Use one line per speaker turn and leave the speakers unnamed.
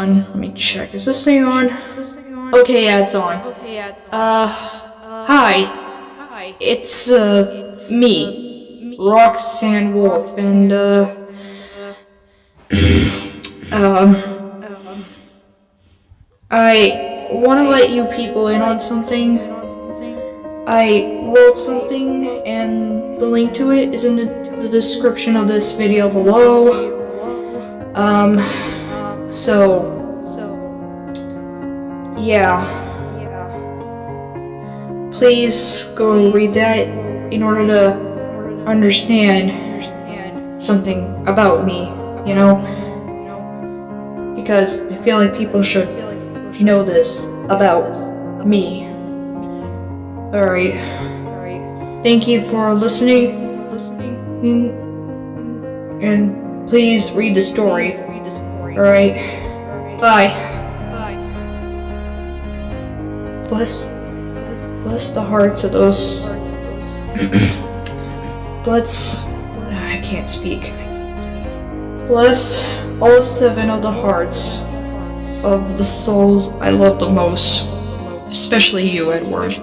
on. Let me check. Is this thing on? Okay, yeah, it's on. Hi. It's, me, Roxanne Wolf, and, I want to let you people in on something. I wrote something, and the link to it is in the description of this video below. Yeah. Please go read that in order to understand something about me, you know? Because I feel like people should know this about me. Alright. Thank you for listening. And please read the story. Alright. Bye. Bless the hearts of those. I can't speak. Bless all 7 of the hearts of the souls I love the most. Especially you, Edward.